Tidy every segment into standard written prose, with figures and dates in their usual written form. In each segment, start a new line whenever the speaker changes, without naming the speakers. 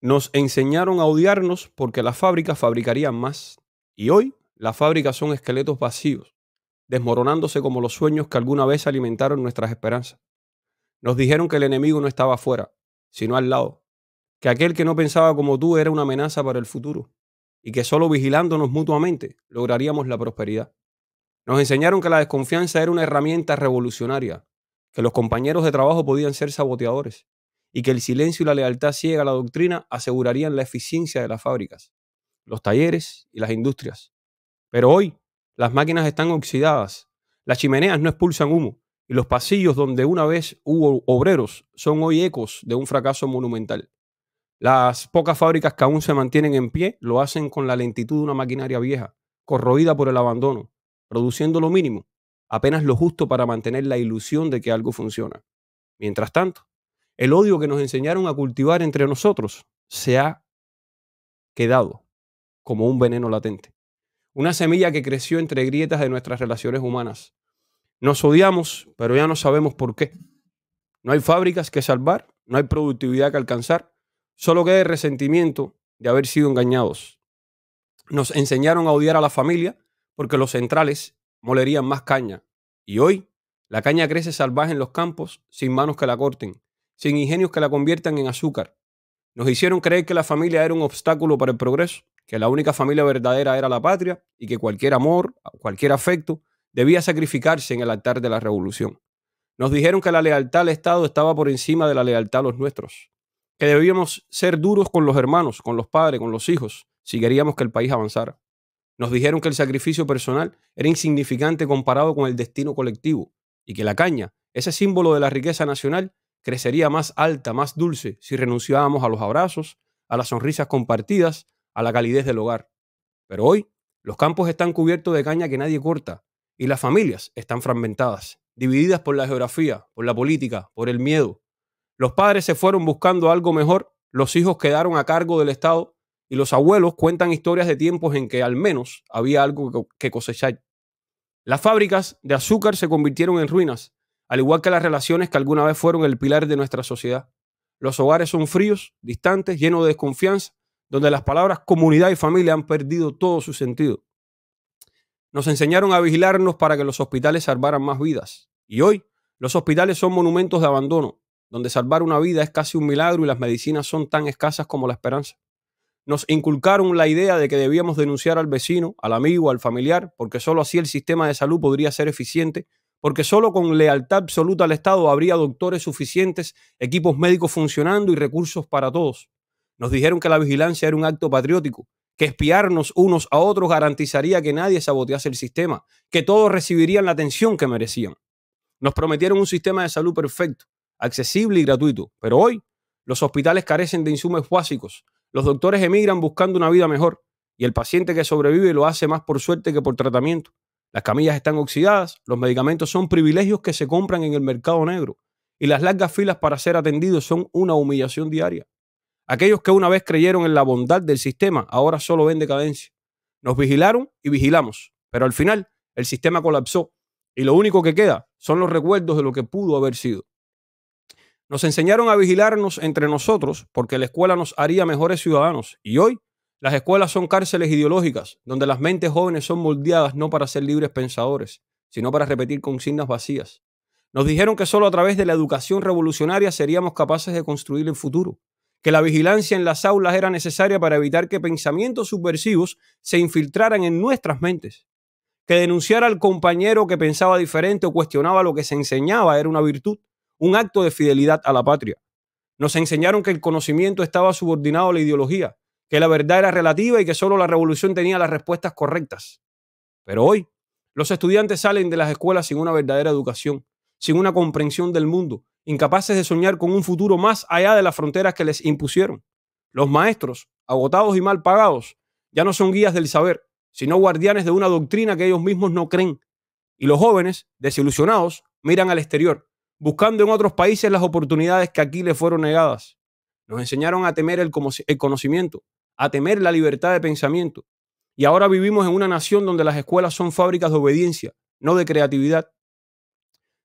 Nos enseñaron a odiarnos porque las fábricas fabricarían más. Y hoy las fábricas son esqueletos vacíos, desmoronándose como los sueños que alguna vez alimentaron nuestras esperanzas. Nos dijeron que el enemigo no estaba afuera, sino al lado, que aquel que no pensaba como tú era una amenaza para el futuro y que solo vigilándonos mutuamente lograríamos la prosperidad. Nos enseñaron que la desconfianza era una herramienta revolucionaria, que los compañeros de trabajo podían ser saboteadores y que el silencio y la lealtad ciega a la doctrina asegurarían la eficiencia de las fábricas, los talleres y las industrias. Pero hoy las máquinas están oxidadas, las chimeneas no expulsan humo y los pasillos donde una vez hubo obreros son hoy ecos de un fracaso monumental. Las pocas fábricas que aún se mantienen en pie lo hacen con la lentitud de una maquinaria vieja, corroída por el abandono, produciendo lo mínimo, apenas lo justo para mantener la ilusión de que algo funciona. Mientras tanto, el odio que nos enseñaron a cultivar entre nosotros se ha quedado como un veneno latente. Una semilla que creció entre grietas de nuestras relaciones humanas. Nos odiamos, pero ya no sabemos por qué. No hay fábricas que salvar, no hay productividad que alcanzar, solo queda el resentimiento de haber sido engañados. Nos enseñaron a odiar a la familia porque los centrales molerían más caña. Y hoy, la caña crece salvaje en los campos sin manos que la corten, sin ingenios que la conviertan en azúcar. Nos hicieron creer que la familia era un obstáculo para el progreso, que la única familia verdadera era la patria y que cualquier amor, cualquier afecto, debía sacrificarse en el altar de la revolución. Nos dijeron que la lealtad al Estado estaba por encima de la lealtad a los nuestros, que debíamos ser duros con los hermanos, con los padres, con los hijos, si queríamos que el país avanzara. Nos dijeron que el sacrificio personal era insignificante comparado con el destino colectivo y que la caña, ese símbolo de la riqueza nacional, crecería más alta, más dulce, si renunciábamos a los abrazos, a las sonrisas compartidas, a la calidez del hogar. Pero hoy, los campos están cubiertos de caña que nadie corta y las familias están fragmentadas, divididas por la geografía, por la política, por el miedo. Los padres se fueron buscando algo mejor, los hijos quedaron a cargo del Estado y los abuelos cuentan historias de tiempos en que al menos había algo que cosechar. Las fábricas de azúcar se convirtieron en ruinas, al igual que las relaciones que alguna vez fueron el pilar de nuestra sociedad. Los hogares son fríos, distantes, llenos de desconfianza, donde las palabras comunidad y familia han perdido todo su sentido. Nos enseñaron a vigilarnos para que los hospitales salvaran más vidas. Y hoy, los hospitales son monumentos de abandono, donde salvar una vida es casi un milagro y las medicinas son tan escasas como la esperanza. Nos inculcaron la idea de que debíamos denunciar al vecino, al amigo, al familiar, porque solo así el sistema de salud podría ser eficiente, porque solo con lealtad absoluta al Estado habría doctores suficientes, equipos médicos funcionando y recursos para todos. Nos dijeron que la vigilancia era un acto patriótico, que espiarnos unos a otros garantizaría que nadie sabotease el sistema, que todos recibirían la atención que merecían. Nos prometieron un sistema de salud perfecto, accesible y gratuito, pero hoy los hospitales carecen de insumos básicos, los doctores emigran buscando una vida mejor y el paciente que sobrevive lo hace más por suerte que por tratamiento. Las camillas están oxidadas, los medicamentos son privilegios que se compran en el mercado negro y las largas filas para ser atendidos son una humillación diaria. Aquellos que una vez creyeron en la bondad del sistema ahora solo ven decadencia. Nos vigilaron y vigilamos, pero al final el sistema colapsó y lo único que queda son los recuerdos de lo que pudo haber sido. Nos enseñaron a vigilarnos entre nosotros porque la escuela nos haría mejores ciudadanos y hoy las escuelas son cárceles ideológicas donde las mentes jóvenes son moldeadas no para ser libres pensadores, sino para repetir consignas vacías. Nos dijeron que solo a través de la educación revolucionaria seríamos capaces de construir el futuro, que la vigilancia en las aulas era necesaria para evitar que pensamientos subversivos se infiltraran en nuestras mentes, que denunciar al compañero que pensaba diferente o cuestionaba lo que se enseñaba era una virtud, un acto de fidelidad a la patria. Nos enseñaron que el conocimiento estaba subordinado a la ideología, que la verdad era relativa y que solo la revolución tenía las respuestas correctas. Pero hoy, los estudiantes salen de las escuelas sin una verdadera educación, sin una comprensión del mundo, incapaces de soñar con un futuro más allá de las fronteras que les impusieron. Los maestros, agotados y mal pagados, ya no son guías del saber, sino guardianes de una doctrina que ellos mismos no creen. Y los jóvenes, desilusionados, miran al exterior, buscando en otros países las oportunidades que aquí les fueron negadas. Nos enseñaron a temer el conocimiento, a temer la libertad de pensamiento. Y ahora vivimos en una nación donde las escuelas son fábricas de obediencia, no de creatividad.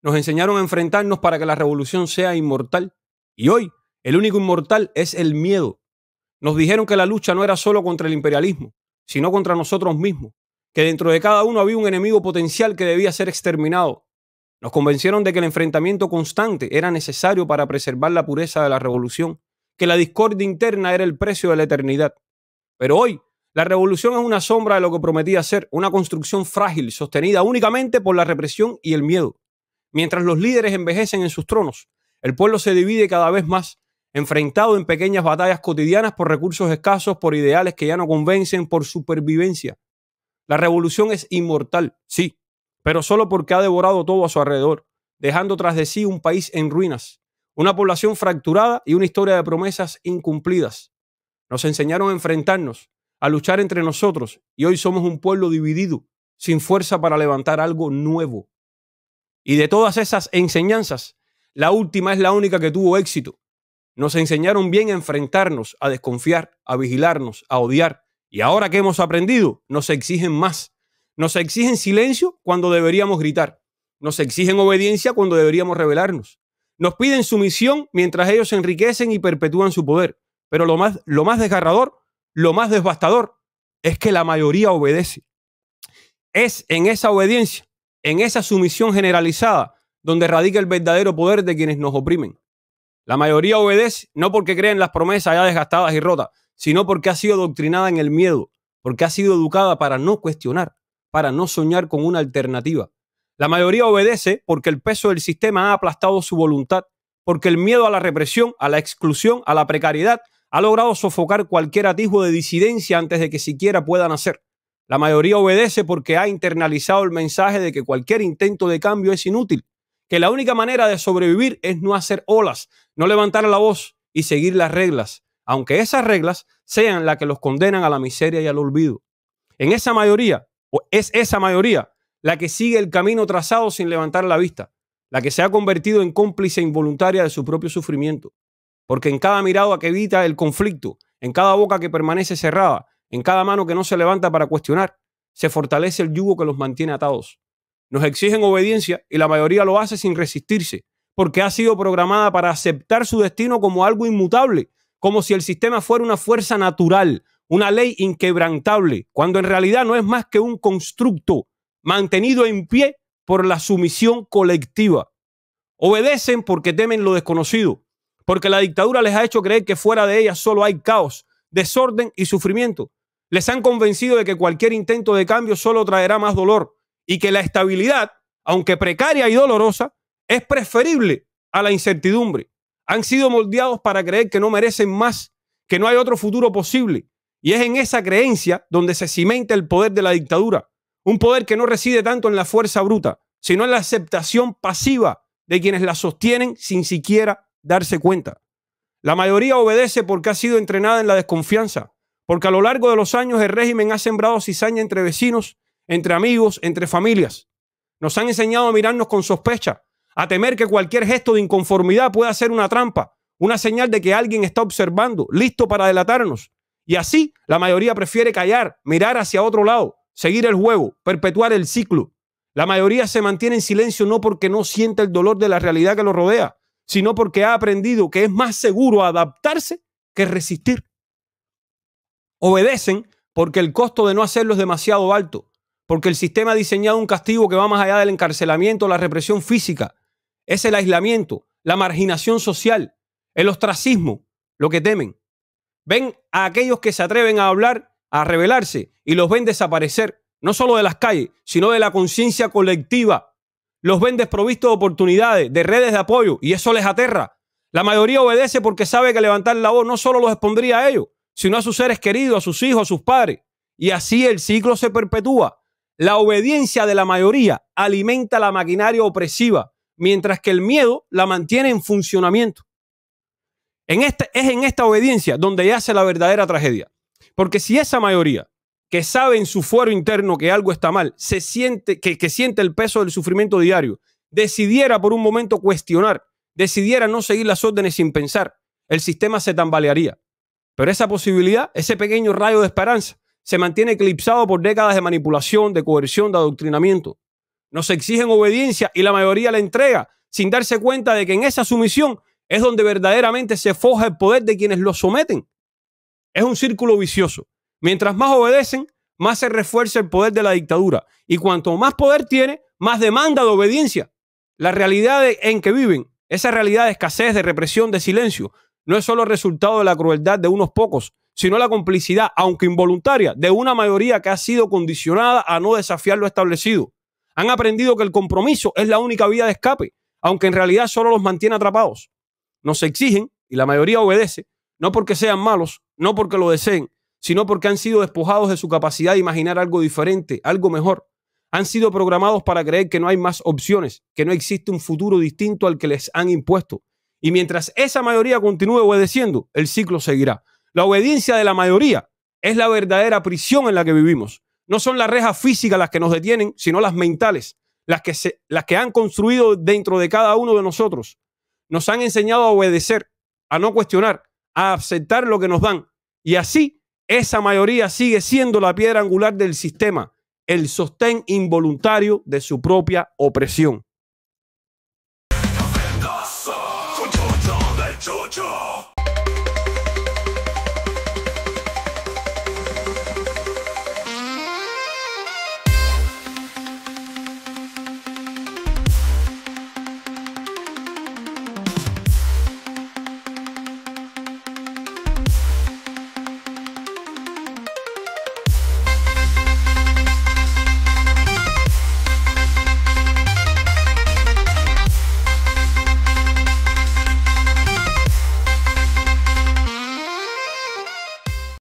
Nos enseñaron a enfrentarnos para que la revolución sea inmortal. Y hoy, El único inmortal es el miedo. Nos dijeron que la lucha no era solo contra el imperialismo, sino contra nosotros mismos, que dentro de cada uno había un enemigo potencial que debía ser exterminado. Nos convencieron de que el enfrentamiento constante era necesario para preservar la pureza de la revolución, que la discordia interna era el precio de la eternidad. Pero hoy, la revolución es una sombra de lo que prometía ser, una construcción frágil, sostenida únicamente por la represión y el miedo. Mientras los líderes envejecen en sus tronos, el pueblo se divide cada vez más, enfrentado en pequeñas batallas cotidianas por recursos escasos, por ideales que ya no convencen, por supervivencia. La revolución es inmortal, sí, pero solo porque ha devorado todo a su alrededor, dejando tras de sí un país en ruinas, una población fracturada y una historia de promesas incumplidas. Nos enseñaron a enfrentarnos, a luchar entre nosotros, y hoy somos un pueblo dividido, sin fuerza para levantar algo nuevo. Y de todas esas enseñanzas, la última es la única que tuvo éxito. Nos enseñaron bien a enfrentarnos, a desconfiar, a vigilarnos, a odiar. Y ahora que hemos aprendido, nos exigen más. Nos exigen silencio cuando deberíamos gritar. Nos exigen obediencia cuando deberíamos rebelarnos. Nos piden sumisión mientras ellos se enriquecen y perpetúan su poder. Pero lo más desgarrador, lo más devastador, es que la mayoría obedece. Es en esa obediencia, en esa sumisión generalizada, donde radica el verdadero poder de quienes nos oprimen. La mayoría obedece no porque cree en las promesas ya desgastadas y rotas, sino porque ha sido adoctrinada en el miedo, porque ha sido educada para no cuestionar, para no soñar con una alternativa. La mayoría obedece porque el peso del sistema ha aplastado su voluntad, porque el miedo a la represión, a la exclusión, a la precariedad, ha logrado sofocar cualquier atisbo de disidencia antes de que siquiera pueda nacer. La mayoría obedece porque ha internalizado el mensaje de que cualquier intento de cambio es inútil, que la única manera de sobrevivir es no hacer olas, no levantar la voz y seguir las reglas, aunque esas reglas sean las que los condenan a la miseria y al olvido. En esa mayoría, o es esa mayoría, la que sigue el camino trazado sin levantar la vista, la que se ha convertido en cómplice involuntaria de su propio sufrimiento. Porque en cada mirada que evita el conflicto, en cada boca que permanece cerrada, en cada mano que no se levanta para cuestionar, se fortalece el yugo que los mantiene atados. Nos exigen obediencia y la mayoría lo hace sin resistirse, porque ha sido programada para aceptar su destino como algo inmutable, como si el sistema fuera una fuerza natural, una ley inquebrantable, cuando en realidad no es más que un constructo mantenido en pie por la sumisión colectiva. Obedecen porque temen lo desconocido, porque la dictadura les ha hecho creer que fuera de ella solo hay caos, desorden y sufrimiento. Les han convencido de que cualquier intento de cambio solo traerá más dolor y que la estabilidad, aunque precaria y dolorosa, es preferible a la incertidumbre. Han sido moldeados para creer que no merecen más, que no hay otro futuro posible. Y es en esa creencia donde se cimenta el poder de la dictadura. Un poder que no reside tanto en la fuerza bruta, sino en la aceptación pasiva de quienes la sostienen sin siquiera darse cuenta. La mayoría obedece porque ha sido entrenada en la desconfianza, porque a lo largo de los años el régimen ha sembrado cizaña entre vecinos, entre amigos, entre familias. Nos han enseñado a mirarnos con sospecha, a temer que cualquier gesto de inconformidad pueda ser una trampa, una señal de que alguien está observando, listo para delatarnos. Y así la mayoría prefiere callar, mirar hacia otro lado, seguir el juego, perpetuar el ciclo. La mayoría se mantiene en silencio no porque no sienta el dolor de la realidad que lo rodea, sino porque ha aprendido que es más seguro adaptarse que resistir. Obedecen porque el costo de no hacerlo es demasiado alto, porque el sistema ha diseñado un castigo que va más allá del encarcelamiento, la represión física. Es el aislamiento, la marginación social, el ostracismo, lo que temen. Ven a aquellos que se atreven a hablar, a rebelarse y los ven desaparecer, no solo de las calles, sino de la conciencia colectiva. Los ven desprovistos de oportunidades, de redes de apoyo, y eso les aterra. La mayoría obedece porque sabe que levantar la voz no solo los expondría a ellos, sino a sus seres queridos, a sus hijos, a sus padres. Y así el ciclo se perpetúa. La obediencia de la mayoría alimenta la maquinaria opresiva, mientras que el miedo la mantiene en funcionamiento. Es en esta obediencia donde yace la verdadera tragedia. Porque si esa mayoría, que sabe en su fuero interno que algo está mal, que siente el peso del sufrimiento diario, decidiera por un momento cuestionar, decidiera no seguir las órdenes sin pensar, el sistema se tambalearía. Pero esa posibilidad, ese pequeño rayo de esperanza, se mantiene eclipsado por décadas de manipulación, de coerción, de adoctrinamiento. Nos exigen obediencia y la mayoría la entrega sin darse cuenta de que en esa sumisión es donde verdaderamente se forja el poder de quienes los someten. Es un círculo vicioso. Mientras más obedecen, más se refuerza el poder de la dictadura. Y cuanto más poder tiene, más demanda de obediencia. La realidad en que viven, esa realidad de escasez, de represión, de silencio, no es solo el resultado de la crueldad de unos pocos, sino la complicidad, aunque involuntaria, de una mayoría que ha sido condicionada a no desafiar lo establecido. Han aprendido que el compromiso es la única vía de escape, aunque en realidad solo los mantiene atrapados. Nos exigen, y la mayoría obedece, no porque sean malos, no porque lo deseen, sino porque han sido despojados de su capacidad de imaginar algo diferente, algo mejor. Han sido programados para creer que no hay más opciones, que no existe un futuro distinto al que les han impuesto. Y mientras esa mayoría continúe obedeciendo, el ciclo seguirá. La obediencia de la mayoría es la verdadera prisión en la que vivimos. No son las rejas físicas las que nos detienen, sino las mentales, las que han construido dentro de cada uno de nosotros. Nos han enseñado a obedecer, a no cuestionar, a aceptar lo que nos dan. Y así, esa mayoría sigue siendo la piedra angular del sistema, el sostén involuntario de su propia opresión.